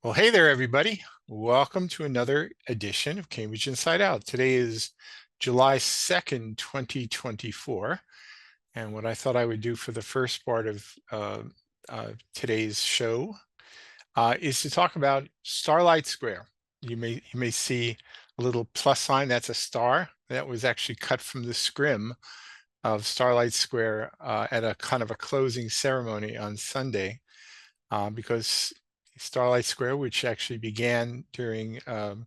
Well, hey there, everybody. Welcome to another edition of Cambridge Inside Out. Today is July 2nd, 2024. And what I thought I would do for the first part of today's show is to talk about Starlight Square. You may see a little plus sign. That's a star. That was actually cut from the scrim of Starlight Square at a kind of a closing ceremony on Sunday because Starlight Square, which actually began during the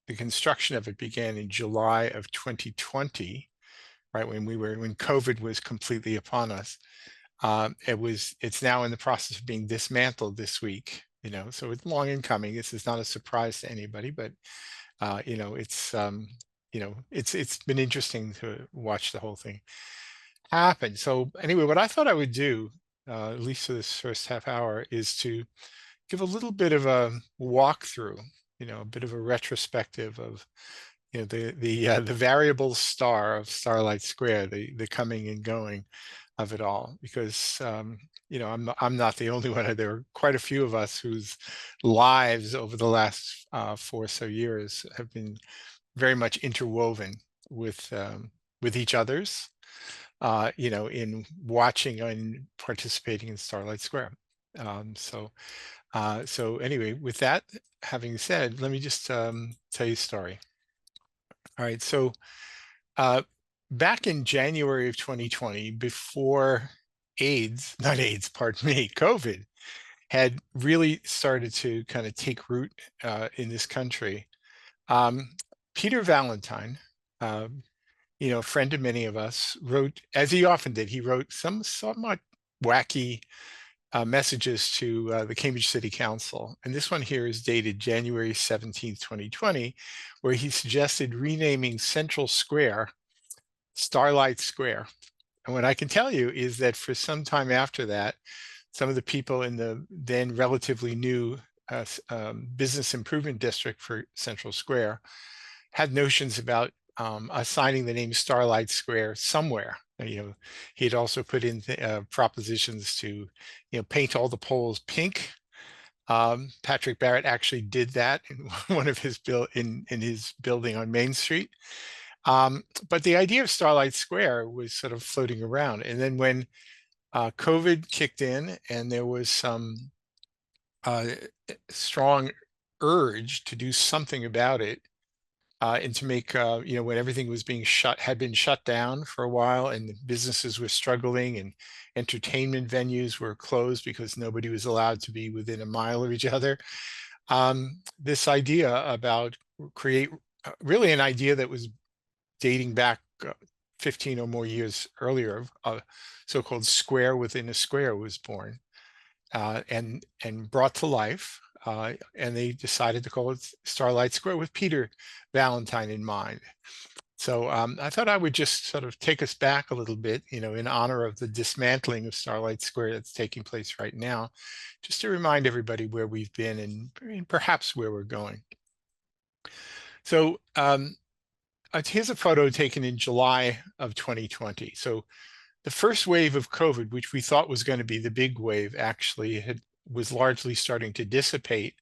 construction of it began in July of 2020, right when COVID was completely upon us. It's now in the process of being dismantled this week. So it's long in coming. This is not a surprise to anybody, but it's been interesting to watch the whole thing happen. So anyway, what I thought I would do, at least for this first half hour, is to give a little bit of a walkthrough, a bit of a retrospective of, the variable star of Starlight Square, the coming and going of it all, because I'm not the only one. There are quite a few of us whose lives over the last 4 or so years have been very much interwoven with each other's, in watching and participating in Starlight Square. So anyway, with that having said, let me just tell you a story. All right, so back in January of 2020, before not AIDS, pardon me, COVID had really started to kind of take root in this country, Peter Valentine, a friend of many of us, wrote, as he often did, he wrote some somewhat wacky messages to the Cambridge City Council. And this one here is dated January 17th, 2020, where he suggested renaming Central Square Starlight Square. And what I can tell you is that for some time after that, some of the people in the then relatively new business improvement district for Central Square had notions about assigning the name Starlight Square somewhere. He had also put in propositions to, paint all the poles pink. Patrick Barrett actually did that in one of his in his building on Main Street. But the idea of Starlight Square was sort of floating around. And then when COVID kicked in and there was some strong urge to do something about it, and to make, when everything was had been shut down for a while and businesses were struggling and entertainment venues were closed because nobody was allowed to be within a mile of each other. This idea about really an idea that was dating back 15 or more years earlier, a so-called square within a square was born and brought to life. And they decided to call it Starlight Square with Peter Valentine in mind. So I thought I would just sort of take us back a little bit, in honor of the dismantling of Starlight Square that's taking place right now, just to remind everybody where we've been and perhaps where we're going. So here's a photo taken in July of 2020. So the first wave of COVID, which we thought was going to be the big wave, actually was largely starting to dissipate.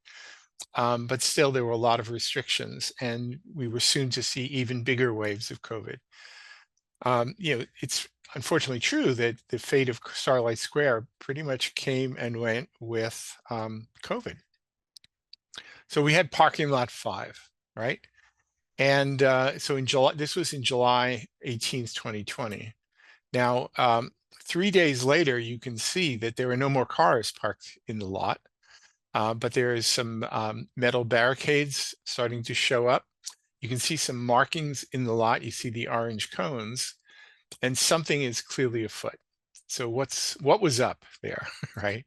But still, there were a lot of restrictions, and we were soon to see even bigger waves of COVID. It's unfortunately true that the fate of Starlight Square pretty much came and went with COVID. So we had parking lot 5, right? And so in July, this was in July 18th, 2020. Now, 3 days later, you can see that there are no more cars parked in the lot, but there is some metal barricades starting to show up. You can see some markings in the lot. You see the orange cones, and something is clearly afoot. So what was up there, right?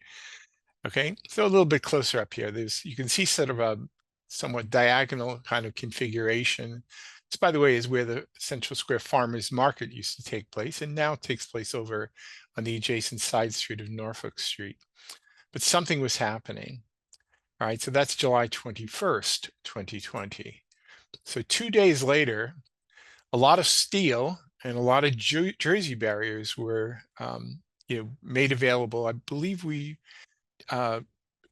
Okay, so a little bit closer up here. You can see sort of a somewhat diagonal kind of configuration. This, by the way, is where the Central Square Farmers Market used to take place, and now takes place over on the adjacent side street of Norfolk Street. But something was happening. All right, so that's July 21st, 2020. So 2 days later, a lot of steel and a lot of jersey barriers were made available. I believe we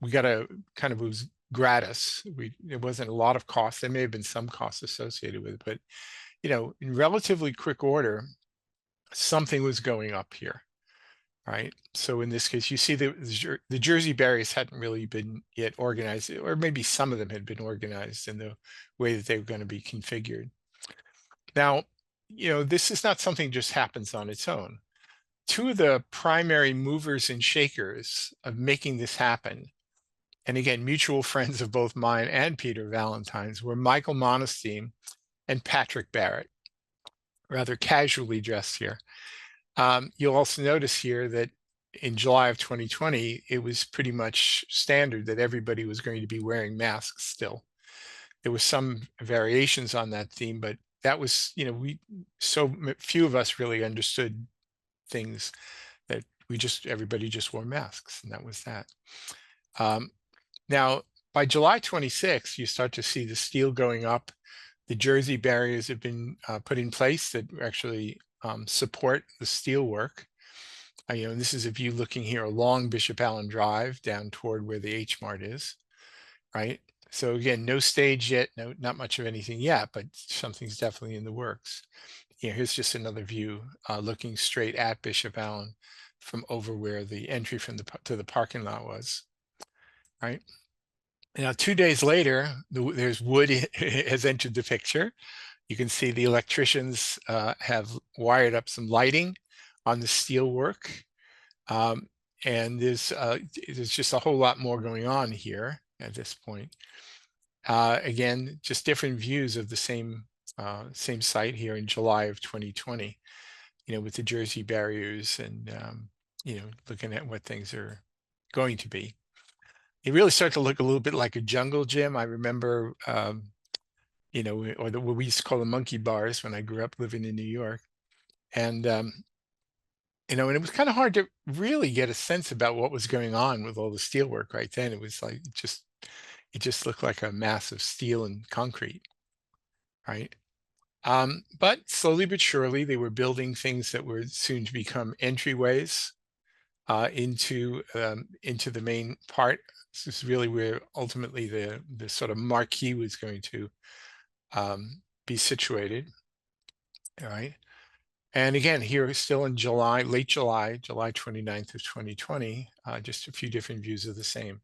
we got a kind of, it was gratis. There wasn't a lot of cost. There may have been some costs associated with it, but in relatively quick order, something was going up here, right? So in this case, you see the Jersey barriers hadn't really been yet organized, or maybe some of them had been organized in the way that they were going to be configured. Now, this is not something that just happens on its own. Two of the primary movers and shakers of making this happen, and again, mutual friends of both mine and Peter Valentine's, were Michael Monestein and Patrick Barrett, rather casually dressed here. You'll also notice here that in July of 2020, it was pretty much standard that everybody was going to be wearing masks still. There was some variations on that theme, but that was, so few of us really understood things that everybody just wore masks, and that was that. Now, by July 26th, you start to see the steel going up. The Jersey barriers have been put in place that actually support the steel work. And this is a view looking here along Bishop Allen Drive down toward where the H Mart is, right? So again, no stage yet, not much of anything yet, but something's definitely in the works. Here's just another view looking straight at Bishop Allen from over where the entry to the parking lot was, right? Now, 2 days later, there's wood has entered the picture. You can see the electricians have wired up some lighting on the steel work. And there's just a whole lot more going on here at this point. Again, just different views of the same site here in July of 2020, with the Jersey barriers and, looking at what things are going to be. It really started to look a little bit like a jungle gym. I remember, or what we used to call the monkey bars when I grew up living in New York. And, and it was kind of hard to really get a sense about what was going on with all the steel work right then. It was like, it just looked like a mass of steel and concrete, right? But slowly but surely, they were building things that were soon to become entryways into the main part. This is really where ultimately the sort of marquee was going to be situated. All right. And again, here still in July, late July 29th of 2020, just a few different views of the same,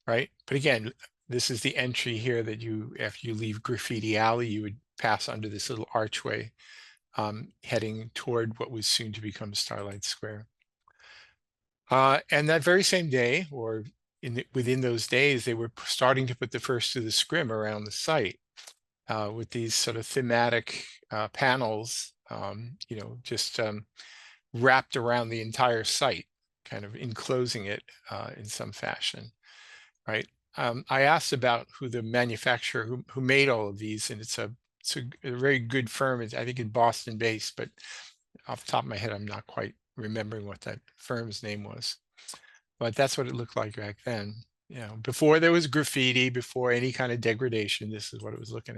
right? But again, this is the entry here that after you leave Graffiti Alley, you would pass under this little archway heading toward what was soon to become Starlight Square. And that very same day, or within those days, they were starting to put the first of the scrim around the site with these sort of thematic panels, just wrapped around the entire site, kind of enclosing it in some fashion, right? I asked about who the manufacturer who made all of these, and it's a very good firm. I think in Boston based, but off the top of my head, I'm not quite remembering what that firm's name was. But that's what it looked like back then. Before there was graffiti, before any kind of degradation, this is what it was looking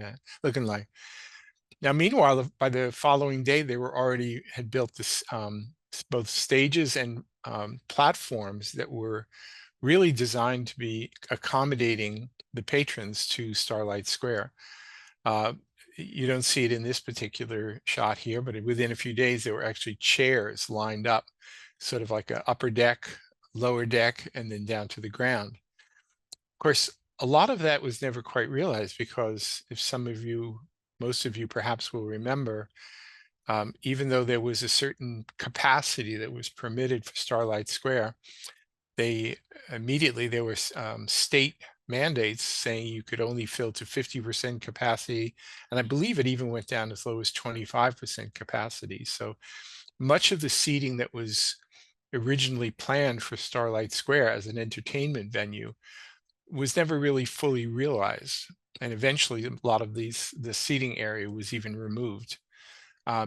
like. Now, meanwhile, by the following day, they had built this both stages and platforms that were really designed to be accommodating the patrons to Starlight Square. You don't see it in this particular shot here, but within a few days, there were actually chairs lined up, sort of like an upper deck, lower deck, and then down to the ground. Of course, a lot of that was never quite realized because most of you perhaps will remember, even though there was a certain capacity that was permitted for Starlight Square, there were state mandates saying you could only fill to 50% capacity. And I believe it even went down as low as 25% capacity. So much of the seating that was originally planned for Starlight Square as an entertainment venue was never really fully realized. And eventually a lot of the seating area was even removed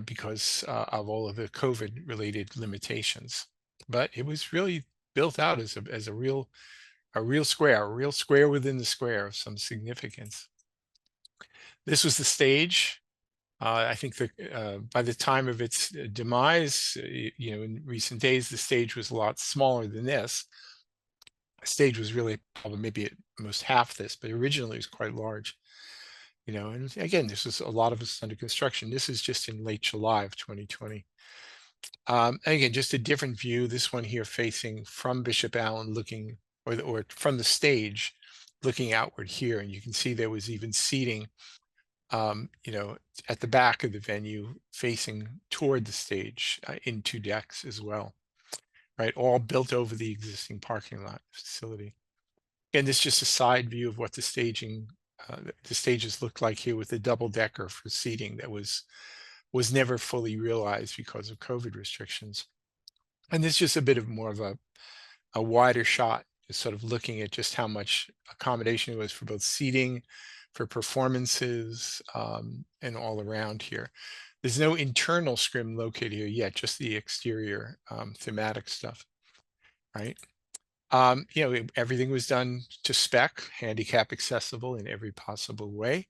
because of all of the COVID related limitations. But it was really built out as a real square within the square of some significance. This was the stage. I think that by the time of its demise, in recent days, the stage was a lot smaller than this. stage was really probably maybe at most half this, but originally it was quite large. And again, this is a lot of it's under construction. This is just in late July of 2020. And again, just a different view. This one here facing from Bishop Allen, looking, or from the stage, looking outward here, and you can see there was even seating, at the back of the venue, facing toward the stage, in 2 decks as well, right? All built over the existing parking lot facility. And this is just a side view of what the stages look like here, with the double decker for seating that was never fully realized because of COVID restrictions. And this is just a bit of more of a wider shot, just sort of looking at just how much accommodation it was for both seating, for performances, and all around here. There's no internal scrim located here yet, just the exterior thematic stuff, right? Everything was done to spec, handicap accessible in every possible way,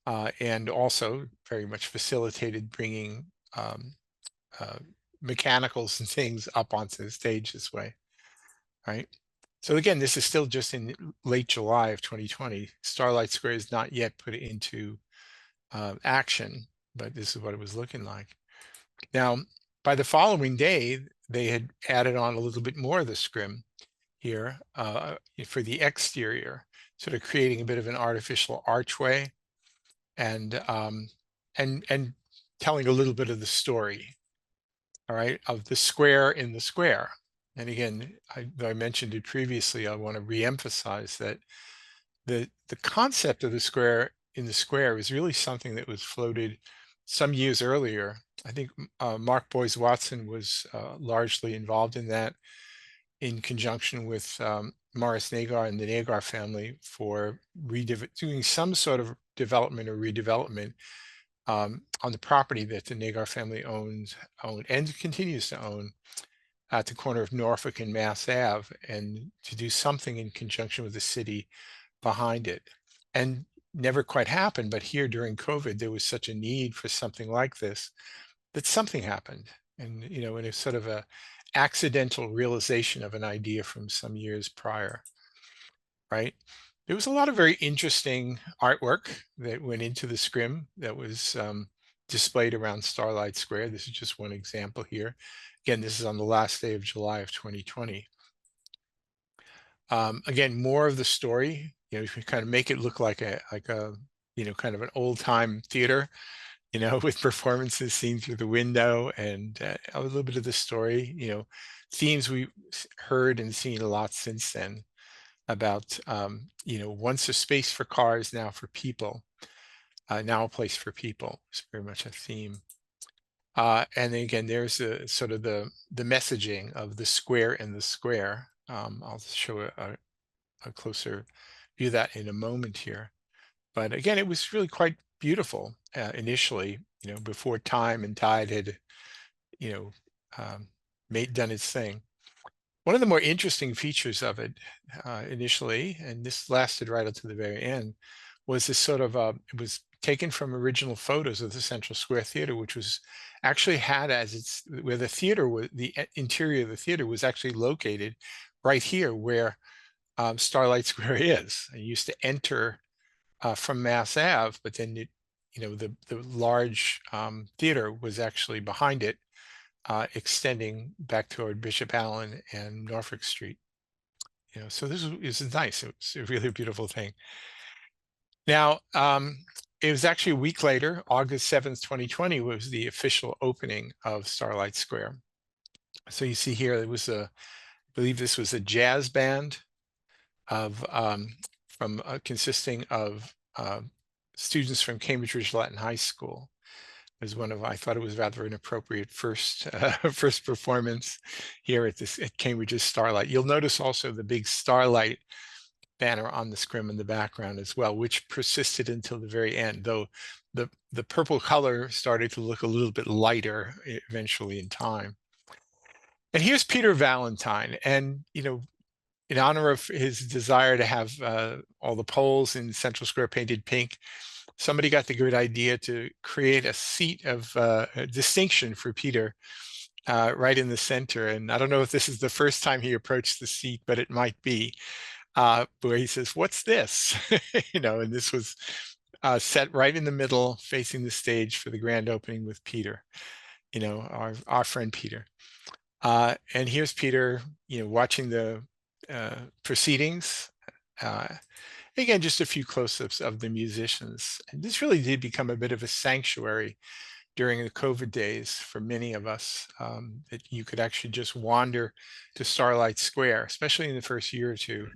and also very much facilitated bringing mechanicals and things up onto the stage this way, right? So again, this is still just in late July of 2020. Starlight Square is not yet put into action, but this is what it was looking like. Now, by the following day, they had added on a little bit more of the scrim here for the exterior, sort of creating a bit of an artificial archway, and telling a little bit of the story, all right, of the square in the square. And again, I mentioned it previously, I want to reemphasize that the concept of the square in the square is really something that was floated some years earlier. I think Mark Boyes Watson was largely involved in that, in conjunction with Morris Nagar and the Nagar family, for doing some sort of development or redevelopment on the property that the Nagar family owned and continues to own at the corner of Norfolk and Mass Ave, and to do something in conjunction with the city behind it. And never quite happened, but here during COVID, there was such a need for something like this, that something happened. And, in a sort of a accidental realization of an idea from some years prior, right? There was a lot of very interesting artwork that went into the scrim that was displayed around Starlight Square. This is just one example here. Again, this is on the last day of July of 2020. Again, more of the story, you kind of make it look like a kind of an old time theater, with performances seen through the window, and a little bit of the story, themes we heard and seen a lot since then about, once a space for cars, now for people, now a place for people. It's very much a theme. And again, there's a sort of the messaging of the square in the square. I'll show a closer view of that in a moment here. But again, it was really quite beautiful initially, before time and tide had, done its thing. One of the more interesting features of it initially, and this lasted right up to the very end, was this sort of, it was taken from original photos of the Central Square Theater, which was actually had as where the theater was, the interior of the theater was actually located right here where Starlight Square is. I used to enter from Mass Ave, but then the large theater was actually behind it, extending back toward Bishop Allen and Norfolk Street. So this is nice. It was a really beautiful thing. Now, it was actually a week later, August 7th, 2020, was the official opening of Starlight Square. So you see here, I believe this was a jazz band of consisting of students from Cambridge Ridge Latin High School. It was I thought it was rather an appropriate first performance here at Cambridge's Starlight. You'll notice also the big Starlight banner on the scrim in the background as well, which persisted until the very end, though the purple color started to look a little bit lighter eventually in time. And here's Peter Valentine, and in honor of his desire to have all the poles in Central Square painted pink, somebody got the good idea to create a seat of distinction for Peter right in the center. And I don't know if this is the first time he approached the seat, but it might be, where he says, "What's this?" And this was set right in the middle, facing the stage for the grand opening with Peter, our friend Peter. And here's Peter, watching the proceedings. Uh, Again, just a few close-ups of the musicians. And this really did become a bit of a sanctuary during the COVID days for many of us, that you could actually just wander to Starlight Square, especially in the first year or two,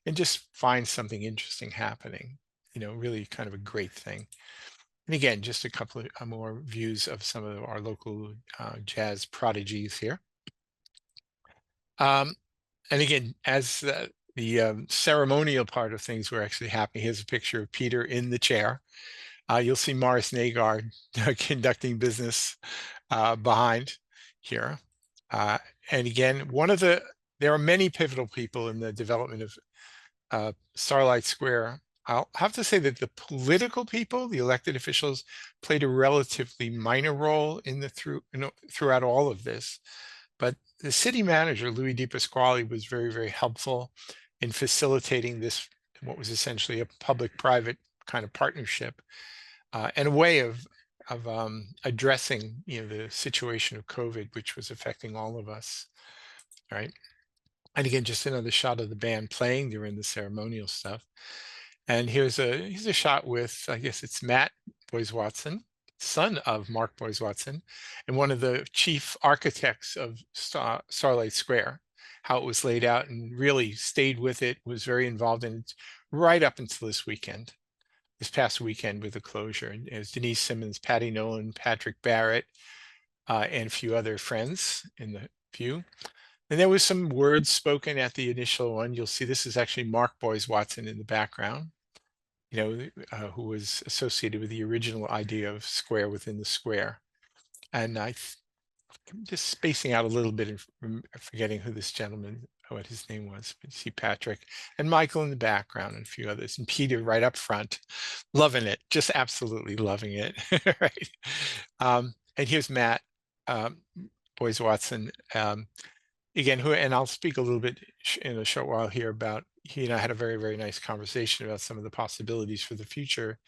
and just find something interesting happening. Really kind of a great thing. And again, just a couple of more views of some of our local jazz prodigies here. And again, as the ceremonial part of things were actually happening, here's a picture of Peter in the chair. You'll see Morris Nagard conducting business behind here. And again, there are many pivotal people in the development of Starlight Square. I'll have to say that the political people, the elected officials, played a relatively minor role throughout all of this. But the city manager, Louis DePasquale, was very, very helpful in facilitating this, what was essentially a public-private kind of partnership, and a way of addressing, the situation of COVID, which was affecting all of us, right? And again, just another shot of the band playing during the ceremonial stuff. And here's a shot with, I guess it's Matt Boyes Watson, son of Mark Boyes Watson, and one of the chief architects of Starlight Square, how it was laid out, and really stayed with it, was very involved in it right up until this past weekend with the closure. And it was Denise Simmons, Patty Nolan, Patrick Barrett, and a few other friends in the pew. And there was some words spoken at the initial one. You'll see this is actually Mark Boyes Watson in the background, who was associated with the original idea of square within the square. And I'm just spacing out a little bit and forgetting who this gentleman, what his name was. But you see Patrick and Michael in the background and a few others, and Peter right up front, loving it, just absolutely loving it, right? And here's Matt Boyes Watson. Again, and I'll speak a little bit in a short while here about, he and I had a very, very nice conversation about some of the possibilities for the future.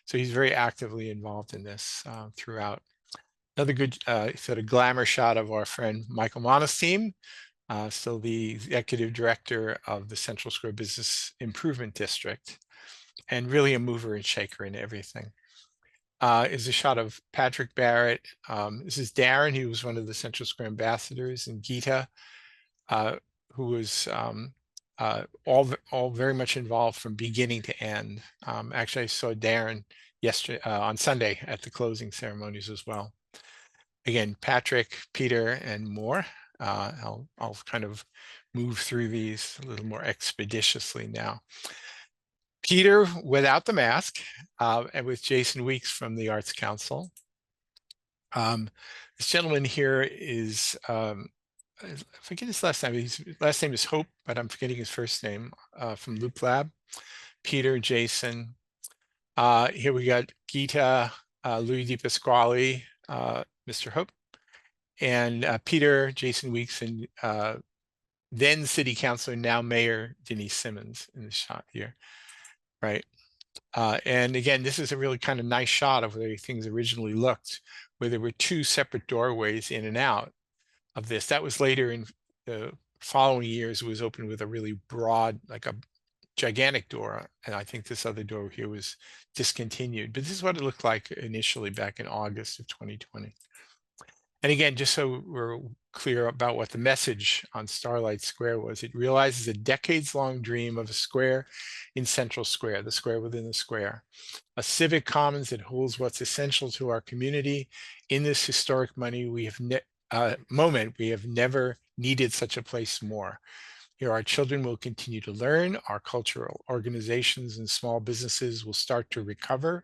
So he's very actively involved in this throughout. Another good sort of glamour shot of our friend Michael Monestein, still the executive director of the Central Square Business Improvement District, and really a mover and shaker in everything. Is a shot of Patrick Barrett. This is Darren, he was one of the Central Square ambassadors, and Geeta, who was all very much involved from beginning to end. Actually, I saw Darren yesterday on Sunday at the closing ceremonies as well. Again, Patrick, Peter, and more. I'll kind of move through these a little more expeditiously now. Peter without the mask, and with Jason Weeks from the Arts Council. This gentleman here is, I forget his last name. His last name is Hope, but I'm forgetting his first name, from Loop Lab. Peter, Jason. Here we got Geeta, Louis DePasquale, Mr. Hope, and Peter, Jason Weeks, and then City Councilor, now Mayor Denise Simmons in the shot here, right? And again, this is a really kind of nice shot of the way things originally looked, where there were two separate doorways in and out of this. That was later in the following years, it was opened with a really broad, like a gigantic door. And I think this other door here was discontinued, but this is what it looked like initially back in August of 2020. And again, just so we're clear about what the message on Starlight Square was, it realizes a decades-long dream of a square in Central Square, the square within the square, a civic commons that holds what's essential to our community. In this historic moment, we have never needed such a place more. Here, our children will continue to learn, our cultural organizations and small businesses will start to recover,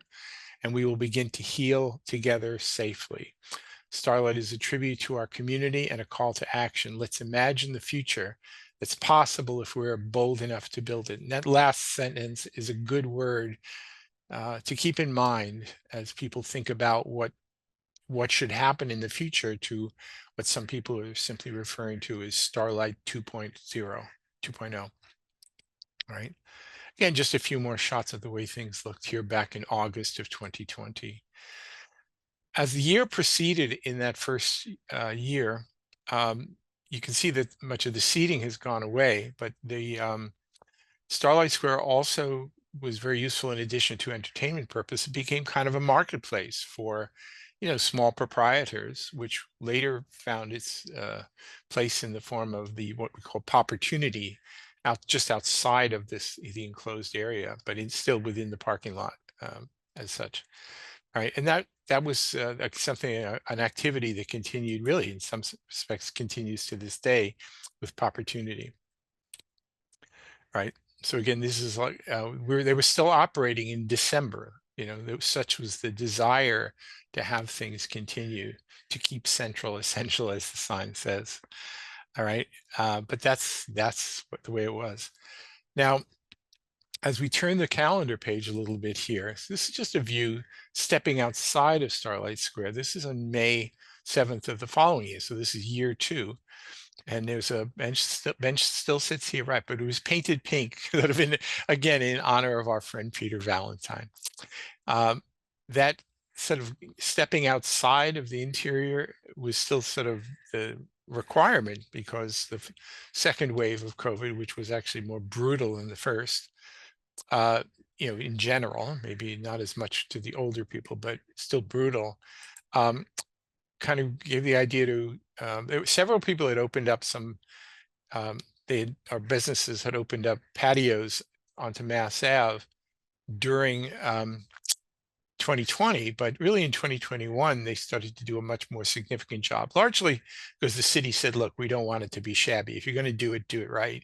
and we will begin to heal together safely. Starlight is a tribute to our community and a call to action. Let's imagine the future that's possible if we're bold enough to build it. And that last sentence is a good word to keep in mind as people think about what what should happen in the future to what some people are simply referring to as Starlight 2.0, right? Again, just a few more shots of the way things looked here back in August of 2020. As the year proceeded in that first year, you can see that much of the seating has gone away, but the Starlight Square also was very useful in addition to entertainment purpose. It became kind of a marketplace for, small proprietors, which later found its place in the form of the what we call opportunity, just outside of the enclosed area, but it's still within the parking lot as such. Right, and that was like something, an activity that continued, really in some respects continues to this day with opportunity. Right. So again, this is like they were still operating in December. Such was the desire to have things continue, to keep Central essential, as the sign says. All right, but that's the way it was. Now, as we turn the calendar page a little bit here, so this is just a view stepping outside of Starlight Square. This is on May 7th of the following year. So this is year 2. And there's a bench still sits here, right? But it was painted pink, that have been, again, in honor of our friend Peter Valentine. That sort of stepping outside of the interior was still sort of the requirement, because the second wave of COVID, which was actually more brutal than the first, in general, maybe not as much to the older people, but still brutal, kind of gave the idea to there were several people that opened up some our businesses had opened up patios onto Mass Ave during 2020, but really in 2021 they started to do a much more significant job, largely because the city said, look, we don't want it to be shabby. If you're going to do it right.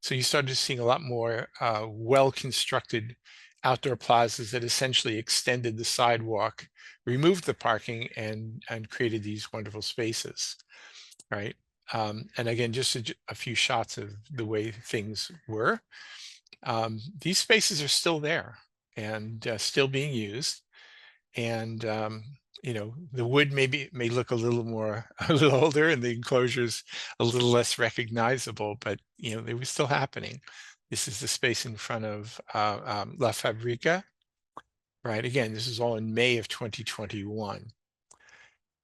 So you started seeing a lot more well-constructed outdoor plazas that essentially extended the sidewalk, removed the parking, and created these wonderful spaces, right? And again, just a few shots of the way things were. These spaces are still there and still being used. And the wood may look a little older, and the enclosures a little less recognizable, but they were still happening. This is the space in front of La Fabrica, right? Again, this is all in May of 2021.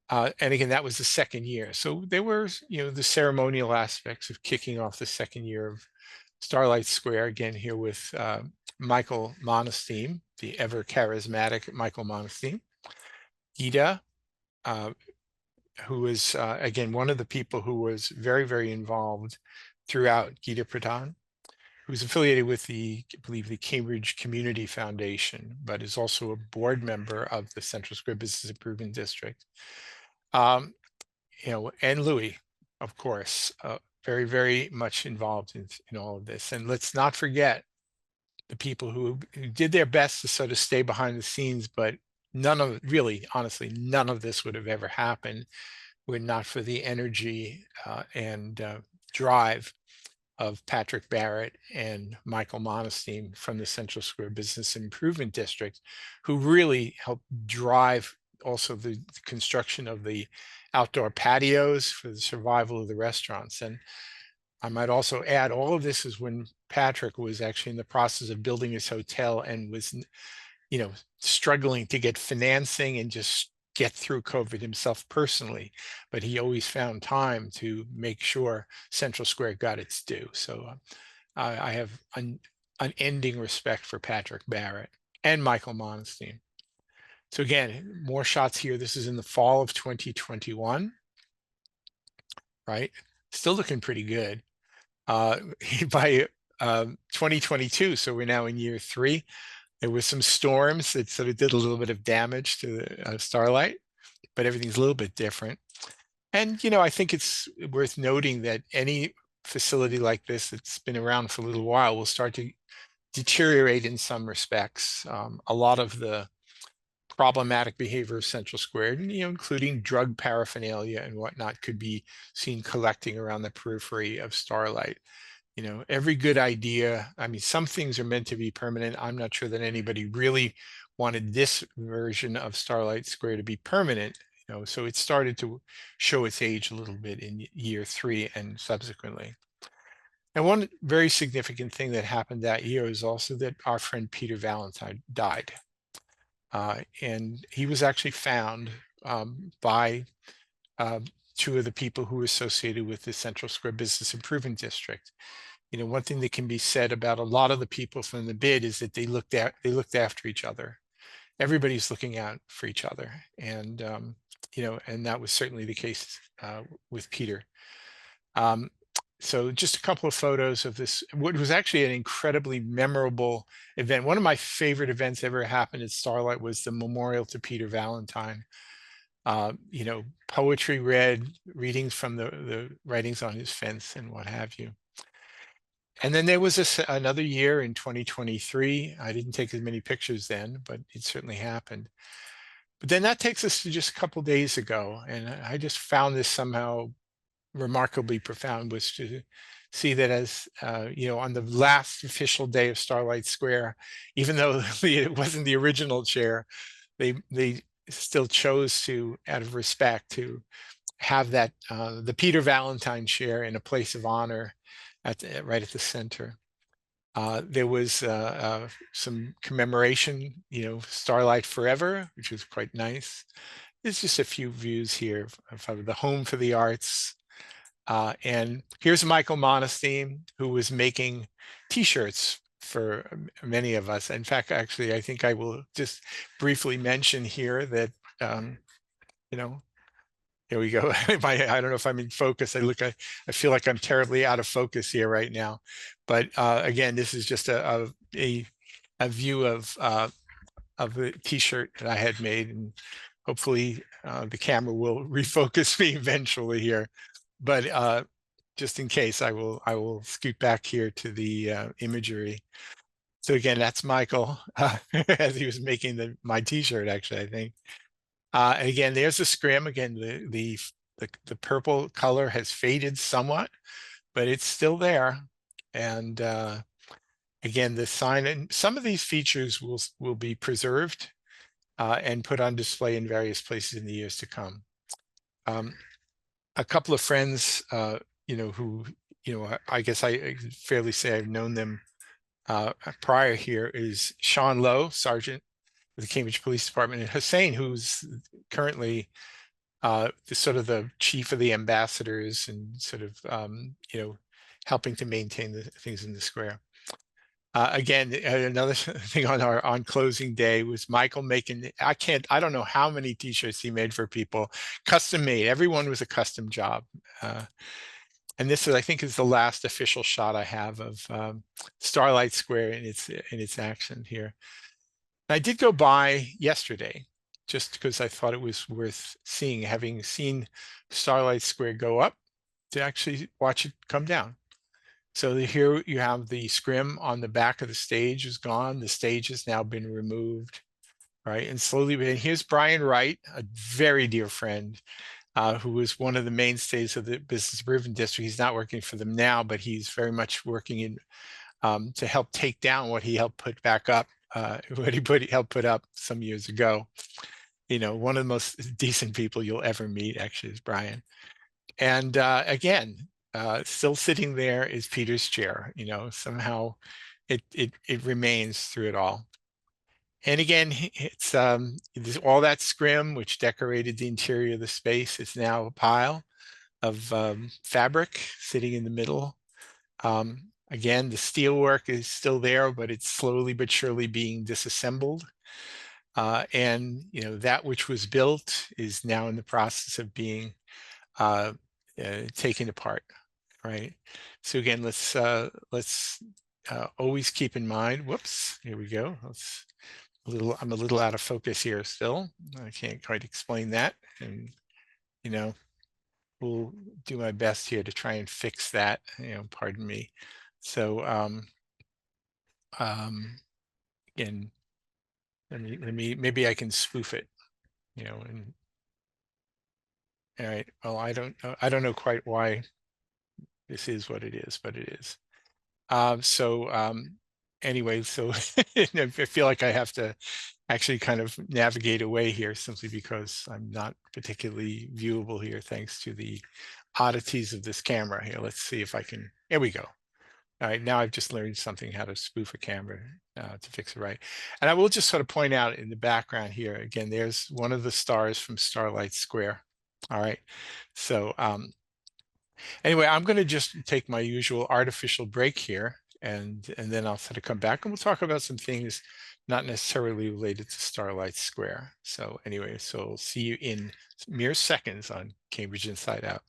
And again, that was the second year. So there were, the ceremonial aspects of kicking off the second year of Starlight Square, again here with Michael Monestein, the ever charismatic Michael Monestein. Gita, who was, again, one of the people who was very, very involved throughout, Gita Pradhan, who's affiliated with I believe, the Cambridge Community Foundation, but is also a board member of the Central Square Business Improvement District. And Louis, of course, very, very much involved in all of this. And let's not forget the people who did their best to sort of stay behind the scenes, but honestly, none of this would have ever happened were not for the energy and drive of Patrick Barrett and Michael Monestein from the Central Square Business Improvement District, who really helped drive also the construction of the outdoor patios for the survival of the restaurants. And I might also add, all of this is when Patrick was actually in the process of building his hotel and was, struggling to get financing and just get through COVID himself personally. But he always found time to make sure Central Square got its due. So I have unending respect for Patrick Barrett and Michael Monestein. So again, more shots here. This is in the fall of 2021, right? Still looking pretty good. By 2022, so we're now in year 3, there was some storms that sort of did a little bit of damage to Starlight, but everything's a little bit different. And, I think it's worth noting that any facility like this that's been around for a little while will start to deteriorate in some respects. A lot of the problematic behavior of Central Square, including drug paraphernalia and whatnot, could be seen collecting around the periphery of Starlight. Every good idea, I mean, some things are meant to be permanent. I'm not sure that anybody really wanted this version of Starlight Square to be permanent. so it started to show its age a little bit in year 3 and subsequently. And one very significant thing that happened that year is also that our friend Peter Valentine died. And he was actually found by uh, 2 of the people who were associated with the Central Square Business Improvement District. One thing that can be said about a lot of the people from the bid is that they looked after each other. Everybody's looking out for each other, and and that was certainly the case with Peter. So just a couple of photos of this, what was actually an incredibly memorable event. One of my favorite events ever happened at Starlight was the memorial to Peter Valentine. Poetry read, readings from the writings on his fence and what have you. And then there was another year in 2023. I didn't take as many pictures then, but it certainly happened. But then that takes us to just a couple days ago, and I just found this somehow remarkably profound, was to see that as on the last official day of Starlight Square, even though it wasn't the original chair, they still chose to, out of respect, to have that the Peter Valentine chair in a place of honor right at the center. There was some commemoration, Starlight Forever, which was quite nice. There's just a few views here of the Home for the Arts. And here's Michael Monestein, who was making T-shirts for many of us. In fact, actually, I think I will just briefly mention here that, here we go. I don't know if I'm in focus. I feel like I'm terribly out of focus here right now. But again, this is just a view of the T-shirt that I had made, and hopefully the camera will refocus me eventually here. But just in case, I will scoot back here to the imagery. So again, that's Michael as he was making my T-shirt, actually, I think. And again, there's the scrim. Again, the purple color has faded somewhat, but it's still there. And again, the sign, and some of these features will be preserved and put on display in various places in the years to come. A couple of friends, who, I guess I fairly say I've known them prior here, is Sean Lowe, Sergeant of the Cambridge Police Department, and Hussein, who's currently sort of the chief of the ambassadors and sort of, helping to maintain the things in the square. Again, another thing on closing day was Michael making, I don't know how many T-shirts he made for people, custom made. Everyone was a custom job. And this is, I think, is the last official shot I have of Starlight Square in its action here. I did go by yesterday just because I thought it was worth seeing, having seen Starlight Square go up, to actually watch it come down. So here you have the scrim on the back of the stage is gone. The stage has now been removed, right? And slowly, and here's Brian Wright, a very dear friend, who was one of the mainstays of the Business Improvement District. He's not working for them now, but he's very much working in to help take down what he helped put back up, what he helped put up some years ago. One of the most decent people you'll ever meet, actually, is Brian. And again, still sitting there is Peter's chair. Somehow it remains through it all. And again, it's all that scrim which decorated the interior of the space is now a pile of fabric sitting in the middle. Again, the steelwork is still there, but it's slowly but surely being disassembled. And that which was built is now in the process of being taken apart. Right. So again, let's always keep in mind. Whoops, here we go. I'm a little out of focus here still. I can't quite explain that, and we'll do my best here to try and fix that. Pardon me. So again, maybe I can spoof it. And all right. Well, I don't know quite why this is what it is, but it is. Anyway, so I feel like I have to actually kind of navigate away here simply because I'm not particularly viewable here thanks to the oddities of this camera here. Let's see if I can, here we go. All right, now I've just learned something how to spoof a camera to fix it right. And I will just sort of point out in the background here, again, there's one of the stars from Starlight Square. All right, so anyway, I'm going to just take my usual artificial break here, and then I'll sort of come back and we'll talk about some things not necessarily related to Starlight Square. So anyway, so see you in mere seconds on Cambridge Inside Out.